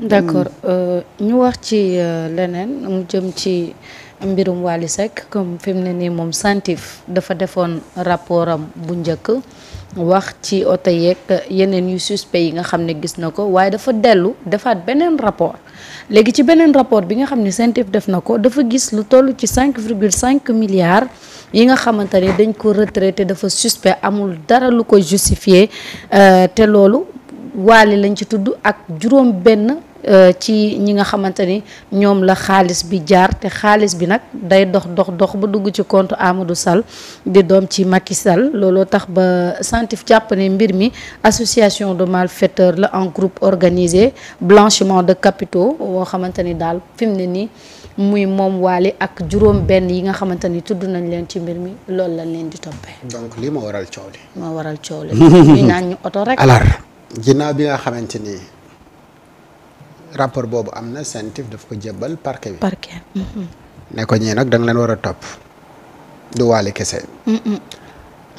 d'accord ñu wax ci leneen mu jëm ci mbirum Wally Seck comme fi mu ne nii moom Sentif dafa defoon rapport am bu njëkk wax ci oto yeeg yeneen yu suspect yi nga xam ne gis na ko waaye dafa dellu defaat beneen rapport léegi ci beneen rapport bi nga xam ne Sentif def na ko dafa gis lu toll ci 5,5 milliards yi nga xamante ne dañ ko retraité dafa suspect amul dara lu ko justifié te loolu Wally lañ ci tudd ak juróom benn ci ñi nga xamante ni ñoom la xaalis bi jaar te xaalis bi nag day dox ba dugg ci compte Amadou Sall di doom ci Macky Sall looloo tax ba Sentif jàpp ne mbir mi association de malfaiteurs la en groupe organisé blanchiment de capitaux woo xamante ni daal fi mu ne nii muy moom Wally ak juróom benn yi nga xamante ni tudd nañ leen ci mbir mi loolu lañ leen di toppee. donc lii moo waral coow li. moo waral coow li ñu naan ñu oto rek. alors ginnaaw bi nga xamante ni. rapport boobu am na Sentif daf ko jébbal parquet bi. parquet. ne ko ñii nag da nga leen war a topp du Wally kese.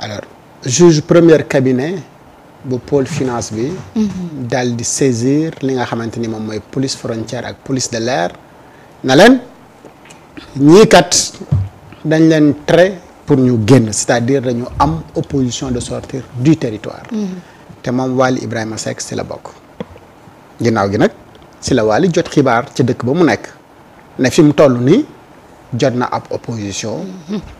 alors juge premier cabinet bu pôle finance bi. daal di saisir li nga xamante ni moom mooy police frontière ak police de l'air na leen ñii kat dañ leen tere pour ñu génn c'est-à-dire dañu am opposition de sortir du territoire. te moom Wally Ibrahima Seck si la bokk. ginnaaw gi nag. si la Wally jot xibaar ca dëkk ba mu nekk ne fi mu toll nii jot na ab opposition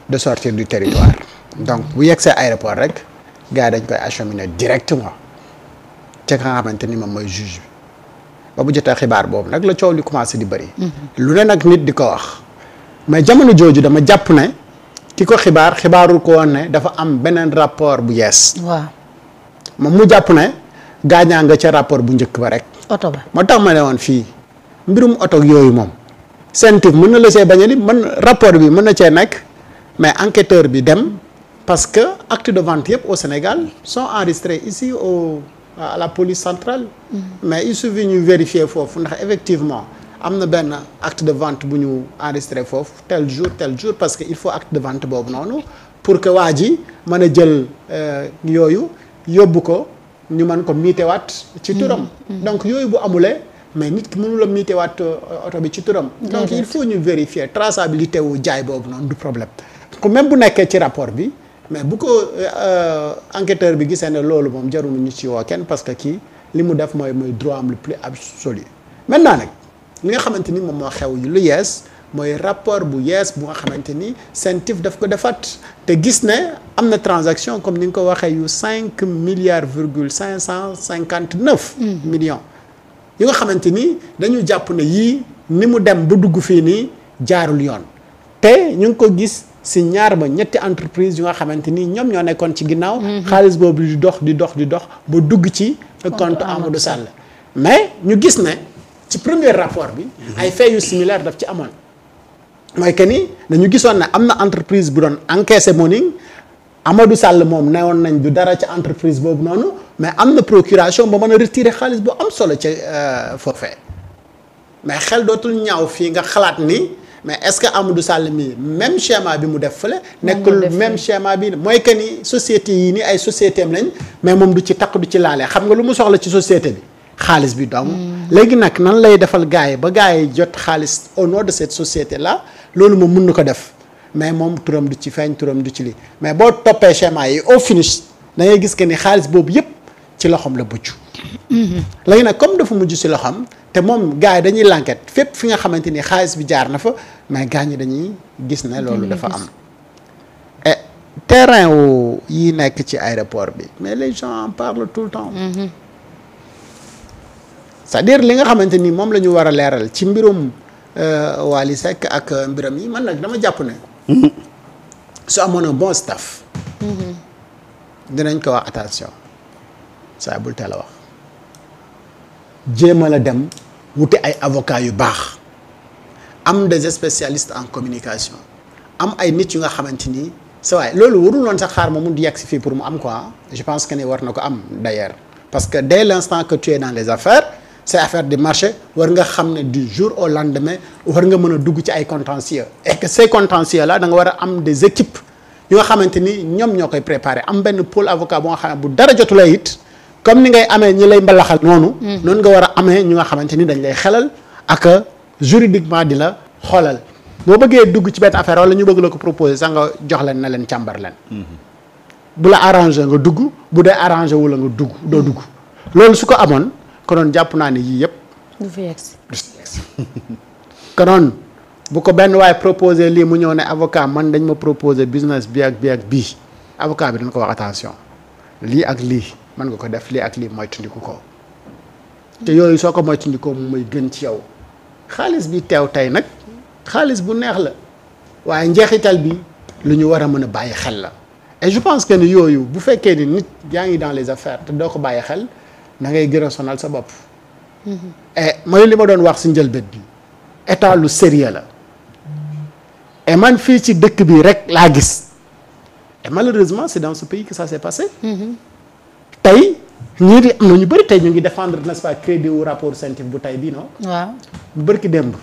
de sortir du territoire donc bu yegsee aéroport rek gars yi dañ koy acheminer directement ca nga xamante ni moom mooy juge bi ba bu jotee xibaar boobu nag la coow li commencé di bëri lu ne nag nit di ko wax mais jamono jooju dama jàpp ne ki ko xibaarul ko woon ne dafa am beneen rapport bu yees. waaw moom mu jàpp ne gaañaa nga ca rapport bu njëkk ba rek. oto ba moo tax ma ne woon fii mbirum oto yooyu moom Sentif mën na la see bañ a li mën rapport bi mën na cee nekk mais enquêteur bi dem parce que acte de vente yëpp au Sénégal sont enregistrés ici à la police centrale. Mais il suffit ñu vérifier foofu ndax effectivement am na benn acte de vente bu ñu enregistré foofu tel jour parce que il faut acte de vente boobu noonu pour que waa ji mën a jël yooyu yóbbu ko. ñu mën ko miitewaat ci turam. donc yooyu bu amulee mais nit ki mënula miitewaat oto bi ci turam. donc il faut ñu vérifier traçabilité wu jaay boobu noonu du problème. même bu nekkee ci rapport bi mais bu ko enquêteur bi gisee ne loolu moom jarul ñu ci woo kenn parce que kii li mu def mooy droit am le plus absolu. maintenant nag li nga xamante ni moom moo xew lu yees mooy rapport bu yees bu nga xamante ni Sentif daf ko defaat te gis ne am na transaction comme ni nga ko waxee yu 5,559 millions yi nga xamante ni dañu jàpp ne yii ni mu dem bu dugg fii nii jaarul yoon te ñu ngi ko gis si ñaar ba ñetti entreprise yu nga xamante ni ñoom ñoo nekkoon ci ginnaaw xaalis boobu di dox ba dugg ci compte Amadou Sall mais ñu gis ne ci premier rapport bi ay faits yu similaire daf ci amoon mooy que ni dañu gisoon ne am na entreprise bu doon encaissé money Amadou Sall moom newoon nañ du dara ca entreprise boobu noonu mais am na procuration ba mën a retirer xaalis bu am solo ca forfait mais xel dootul ñaaw fii nga xalaat ni mais est-ce que Amadou Sall mi même schéma bi mu def fële nekkul même schéma bi mooy que ni société yi ni ay société am lañ mais moom du ci takk du ci laalee xam nga lu mu soxla ci société bi xaalis bi donc léegi nag nan lay defal gars yi ba gars yi jot xaalis au nom de cette société là loolu moom mun na ko def mais moom turam du ci feeñ turam du ci lii mais boo toppee schéma yi au finish da ngay gis que ni xaalis boobu yëpp ci loxoom la bucc léegi nag comme dafa mujj si loxoom te moom gars yi dañuy l'enquête fépp fi nga xamante ni xaalis bi jaar na fa mais gars ñi dañuy gis ne loolu dafa am et terrain wu yi nekk ci aéroport bi mais les gens en parlent tout le temps c'est-à-dire li nga xamante ni moom la ñu war a leeral ci mbirum Wally Seck ak mbiram yi man nag dama jàpp ne su amoon un bon staff dinañ ko wax attention saa bul teel a wax jéema la dem wuti ay avocats yu baax am des spécialistes en communication am ay nit yu nga xamante ni sa waay loolu warul woon sax xaar ma mun di yegg si fii pour mu am quoi je pense que ni war na ko am d'ailleurs parce que dès l'instant que tu es dans les affaires ces affaires du marché war nga xam ne du jour au lendemain war nga mën a dugg ci ay contentieux et que ces contentieux là da nga war a am des équipes yu nga xamante ni ñoom ñoo koy préparer am benn pôle avocat bu nga xam ne bu dara jotulee it comme ni ngay amee ñi lay mbalaxal noonu. noonu nga war a amee ñu nga xamante ni dañ lay xelal ak juridiquement di la xoolal boo bëggee dugg ci benn affaire wala ñu bëgg la ko proposer sax nga jox leen na leen càmbar leen. bu la arrangé nga dugg bu dee arrangé wu la nga dugg doo dugg loolu su ko amoon konoon jàpp naa ne yii yëpp. du fi yegsi. konoon bu ko benn waaye proposé lii mu ñëw ne avocat man dañ ma proposé business bi ak bii avocat bi dañ ko wax attention lii ak lii mën nga ko def lii ak lii moytandiku ko te yooyu soo ko moytandikoo mu may gën ci yow xaalis bi teew tey nag xaalis bu neex la waaye njeexital bi lu ñu war a mën a bàyyi xel la et je pense que ni yooyu bu fekkee ni nit yaa ngi dans les affaires te doo ko bàyyi xel da ngay gën a sonal sa bopp. et mooy li ma doon wax si njëlbéen bi état lu sérieux la et man fii ci dëkk bi rek laa gis et malheureusement c'est dans ce pays que ça s'est passé. tey ñii di am na ñu bëri tey ñu ngi défendre n'est-ce pas crédit wu rapport CENTIF bu tey bii non. waaw bu bëri ki démb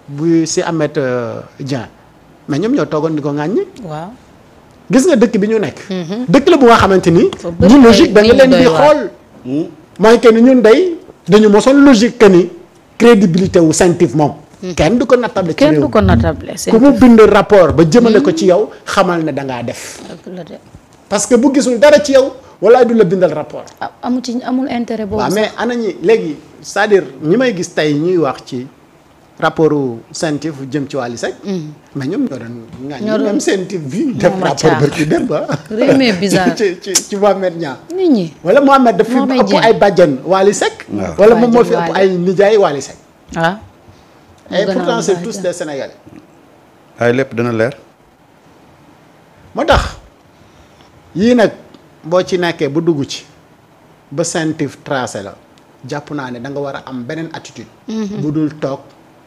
bu si Ahmed Dieng mais ñoom ñoo toogoon di ko ŋàññi. waaw. gis nga dëkk bi ñu nekk. dëkk la bu nga xamante ni. bëri ñu logique da nga leen di xool. mooy que ni ñun day dañu mosoon logique que ni crédibilité wu CENTIF moom. kenn du ko nattable ci réew kenn du ko nattable. ku mu bind rapport ba jëmale ko ci yow xamal ne da ngaa def. parce que bu gisul dara ci yow wala du la bindal rapport. amul intérêt boobu. waaw mais ana ñi léegi c'est-à-dire ñi may gis tey ñuy wax ci rapportu CENTIF jëm ci Wally Seck. mais ñoom ñoo doon. ñoo doon même CENTIF bi def rapport ba ci dem ba. réew mi bizarre ci Mohamed Niang. nit ñi wala Mohamed daf fi ëpp ay bàjjan Wally Seck. wala moom moo fi ëpp ay nijaay Wally Seck. waaw. et pourtant c'est tous des Sénégalais. ay lépp dana leer. moo tax yii nag boo ci nekkee bu dugg ci ba CENTIF tracé la jàpp naa ne da nga war a am beneen attitude. bu dul toog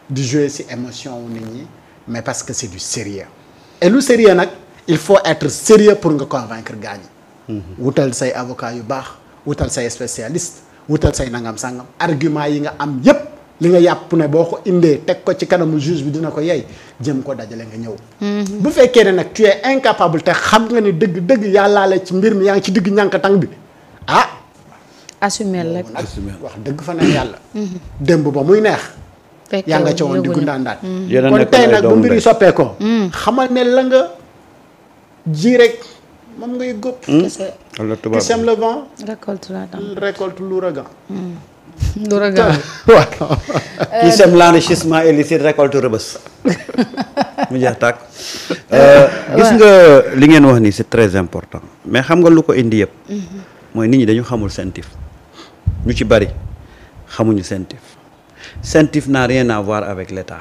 di jouer ci émotion wu nit ñi mais parce que c'est du sérieux et lu sérieux nag il faut être sérieux pour nga convaincre gars ñi. wutal say avocat yu baax wutal say spécialiste wutal say nangam sangam argument yi nga am yépp li nga yàpp ne boo ko indee teg ko ci kanamu juge bi dina ko yey jëm ko dajale nga ñëw. bu fekkee ne nag tu es incapable te xam nga ni dëgg yàllaa la ci mbir mi yaa ngi ci digg ñànkatang bi ah. assumer rek wax dëgg fa ne yàlla. démb ba muy neex. yaa nga ca woon di gundaandaat. kon tey nag bu mbir yi soppeekoo. xamal ne la nga ji rek moom ngay góob. qui sème le vent. récolte l'ouragan. l'ouragan. waaw. qui sème l'enrichissement illicite récolte rëbës. mu jeex tàkk. gis nga li ngeen wax ni c'est très important mais xam nga lu ko indi yëpp. mooy nit ñi dañu xamul CENTIF ñu ci bari xamuñu CENTIF. CENTIF n'a rien à voir avec l'État.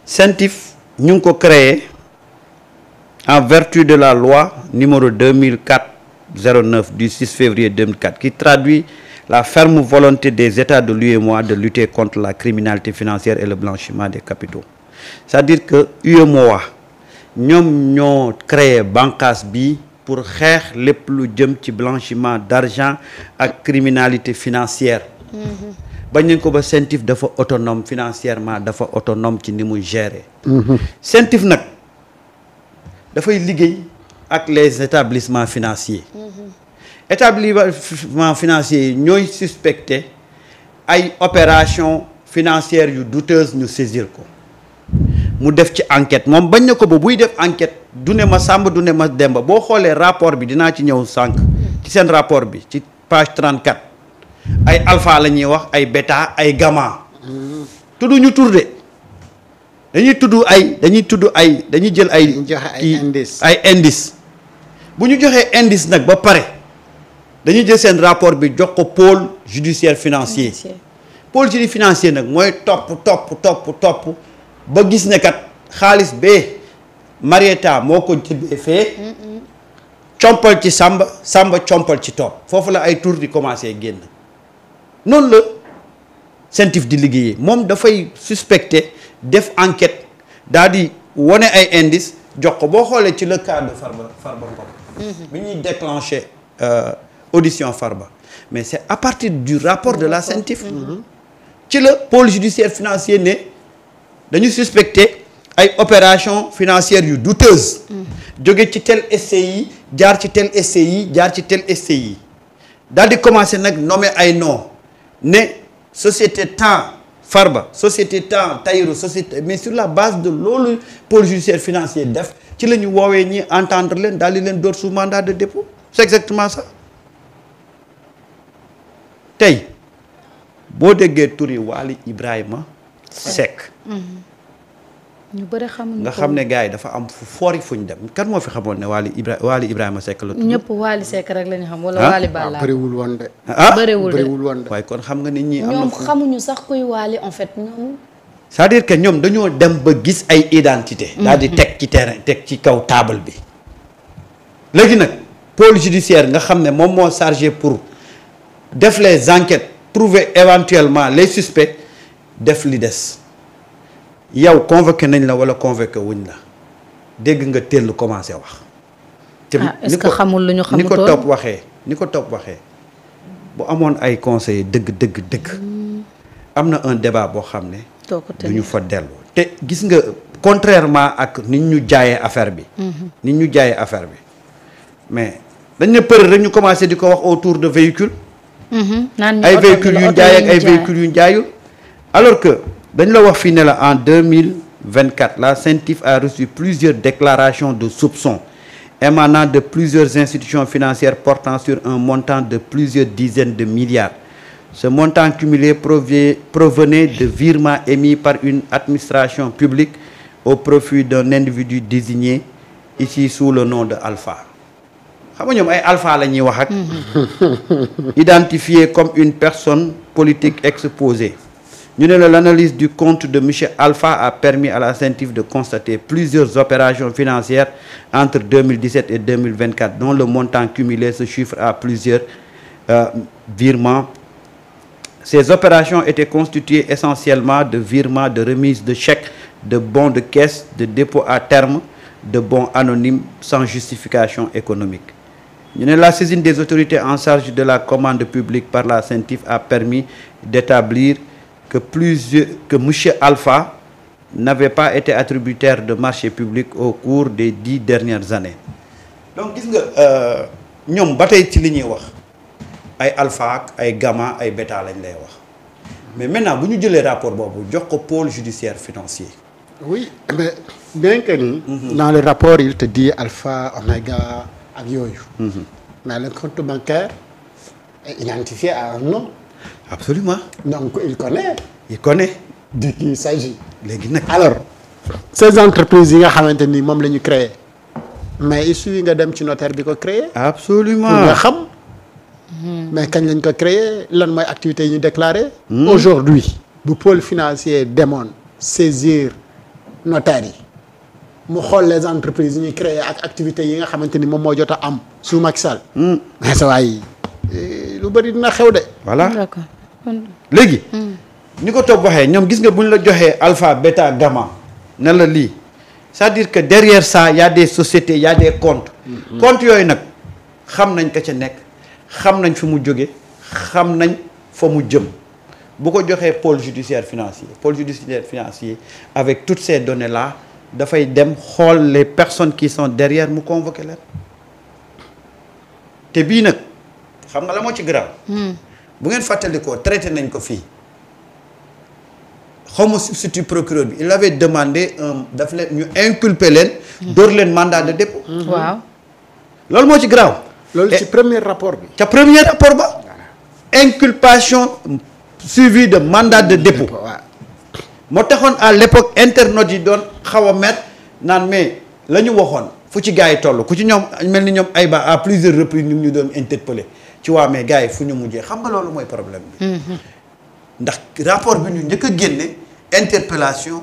CENTIF ñu ngi ko créé en vertu de la loi numéro 2004-09 du 6 février 2004 qui traduit la ferme volonté des États de l'UEMOA de lutter contre la criminalité financière et le blanchiment des capitaux. C'est-à-dire que UEMOA ñoom ñoo créé bànqaas bi pour xeex lépp lu jëm ci blanchiment d'argent ak criminalité financière. bañ nañ ko ba CENTIF dafa autonome financièrement dafa autonome ci ni muy gérer. CENTIF nag dafay liggéey ak les établissements financiers. établissement financiers yi ñooy suspecté ay opération financière yu douteuse ñu saisir ko mu def ci enquête moom bañ na ko ba buy def enquête du ne ma Samba du ne ma Demba boo xoolee rapport bi dinaa ci ñëw sànq ci seen rapport bi ci page 34 ay alpha la ñuy wax ay bêta ay gamma tudd ñu tur de dañuy jël ay indice bu ñu joxee indice nag ba pare dañuy jël seen rapport bi jox ko pôle judiciaire financier pôle judiciaire financier nag mooy topp ba gis ne kat xaalis bee Marieta moo ko jëbee fee compal ci Samba compal ci topp foofu la ay tour di commencer génn noonu la CENTIF di liggéeyee moom dafay suspecté def enquête daal di wane ay indice jox ko boo xoolee ci le cas de Farba Ngom bi ñuy déclencher audition Farba mais c'est à partir du rapport de la CENTIF ci la pôle judiciaire financier ne dañu suspecté ay opération financière yu douteuse jóge ci tel SCI jaar ci tel SCI jaar ci tel SCI daal di commencer nag nommer ay noms ne société temps Farba société temps Taïro société mais sur la base de loolu pôle judiciaire financier def ci la ñu woowee ñi entendre leen daal di leen door sous mandat de dépôt c'est exactement ça tey boo déggee turi Waly Ibrahima Seck ñu bëri xamuñu nga xam ne gars yi dafa am fu fori fuñ dem kan moo fi xamoon ne Waly Ibrahima Seck la tudd. ñëpp Waly Seck rek la ñu xam wala Waly Balla bëriwul woon de. bëriwul woon de. waaye kon xam nga nit ñi am na ñoom xamuñu sax kuy Waly en fait ñoom. c'est-à-dire que ñoom dañoo dem ba gis ay identité daal di teg ci terrain teg ci kaw table bi léegi nag pôle judiciaire nga xam ne moom moo chargé pour def les enquêtes trouver éventuellement les suspects def li des yow convoqué nañ la wala convoqué wuñ la dégg nga teel commencé wax. te est-ce que xamul lu ñu xamutoon ni ko topp waxee bu amoon ay conseillers dëgg. am na un débat boo xam ne. du ñu fa dellu te gis nga contrairement ak nit ñu jaayee affaire bi. mais dañ ne për rek ñu commencé di ko wax autour de véhicules. ay véhicules yu ñu jaay ak ay véhicules yu ñu jaayul alors que. dañ la wax fii ne la en 2024 la CENTIF a reçu plusieurs déclarations de soupçons émanant de plusieurs institutions financières portant sur un montant de plusieurs dizaines de milliards. Ce montant cumulé provenait de virements émis par une administration publique au profit d'un individu désigné ici sous le nom de Alpha. xam nga ñoom ay Alpha la ñuy wax ak identifié comme une personne politique exposée. ñu ne la l'analyse du compte de monsieur Alpha a permis à la CENTIF de constater plusieurs opérations financières entre 2017 et 2024 dont le montant cumulé se chiffre à plusieurs virements. Ces opérations étaient constituées essentiellement de virements de remise de chèques, de bons de caisse, de dépôt à terme, de bons anonymes sans justification économique. ñu ne la saisine des autorités en charge de la commande publique par la CENTIF a permis d'établir que monsieur Alpha n'avait pas été attributaire de marchés publics au cours des 10 dernières années. Donc gis nga ñoom ba tey ci li ñuy wax ay alpha ak ay gamma ay bêta lañ lay wax mais maintenant bu ñu jëlee rapport boobu jox ko pôle judiciaire financier. oui mais bien que ni. dans le rapport il te dit alpha oméga ak yooyu. mais le compte bancaire est identifié à un nom. Absolument. Donc il connaît. de qui il s'agit. léegi nag alors ces entreprises yi nga xamante ni moom la ñu créé mais il suffit nga dem ci notaire bi ko créé. absolument pour nga xam. mais kañ lañ ko créé lan mooy activités yi ñu déclaré. aujourd'hui bu pôle financier demoon saisir notaire yi mu xool les entreprises yi ñuy créé ak activités yi nga xamante ni moom moo jot a am sous Macky Sall. mais sa waay lu bëri dina xew de. voilà d'accord. léegi. ni ko toog waxee ñoom gis nga bu ñu la joxee alpha bêta gamma ne la lii c'est-à-dire que derrière ça y a des sociétés y a des comptes. comptes yooyu nag xam nañ ka ca nekk xam nañ fi mu jóge xam nañ fa mu jëm bu ko joxee pôle judiciaire financier avec toutes ces données là dafay dem xool les personnes qui sont derrière mu convoquer leen te bii nag xam nga la moo ci grave. bu ngeen fàttalikoo traité nañ ko fii. xaw ma substitut procureur bi il avait demandé daf leen ñu inculper leen. dóor leen mandat de dépôt. waaw. loolu moo ci garaaw. loolu ci premier rapport bi. ca premier rapport ba. inculpation suivie de mandat de dépôt. moo taxoon à l'époque internautes yi doon xaw a mettre naan mais la ñu waxoon fu ci gars yi toll ku ci ñoom mel ni ñoom ay ba à plusieurs reprises ñu doon interpellé ci waa mais gars yi fu ñu mujjee xam nga loolu mooy problème bi. ndax rapport bi ñu njëkk a génne interpellation.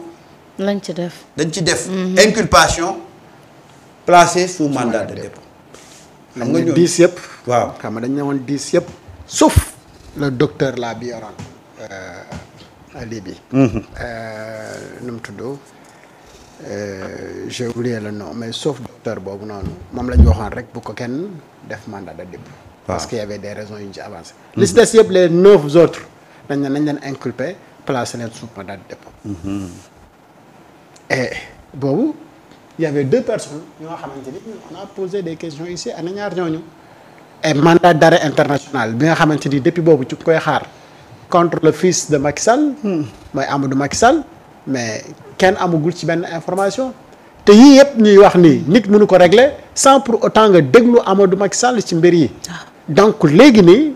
lañ ci def dañ ci def. inculpation placée sous mandat de dépôt. xam nga 10 yëpp. waaw xam nga dañ ne woon 10 yëpp. sauf le docteur là bi yoroon lii bi. nu mu tudd j'ai oublié le nom mais sauf docteur boobu noonu moom la ñu waxoon rek bu ko kenn def mandat de dépôt. parce qu'il y avait des raisons yu ñu ci avancé. li si des yëpp les 9 autres. nañ leen inculpé placé leen sous mandat de dépôt. et boobu y avait 2 personnes ñoo xamante ni on a posé des questions ici ana ñaar ñooñu et mandat d'arrêt international bi nga xamante ni depuis boobu ci koy xaar contre le fils de Macky Sall. mooy Amadou Macky Sall mais kenn amagul ci benn information. te yii yëpp ñuy wax ni nit mënu ko régler sans pour autant nga déglu Amadou Macky Sall ci mbir yi. donc léegi nii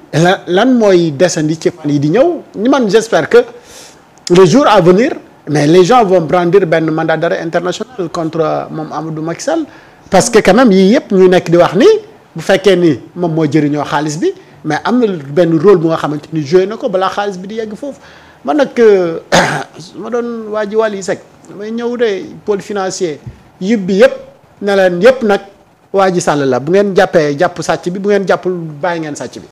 lan mooy desandi ci fan yi di ñëw ni man j'espère que le jour à venir mais les gens vont brandir benn mandat d'arrêt international contre moom Amadou Macky Sall parce que quand même yii yëpp ñu nekk di wax ni bu fekkee ni moom moo jëriñoo xaalis bi mais am na benn rôle bu nga xamante ni joué na ko balaa xaalis bi di yegg foofu man nag ma doon waa ji Wally Seck damay ñëw de pôle financier yib bi yëpp ne leen yëpp nag waa ji Sall la bu ngeen jàppee jàpp sàcc bi bu ngeen jàppul bàyyi ngeen sàcc bi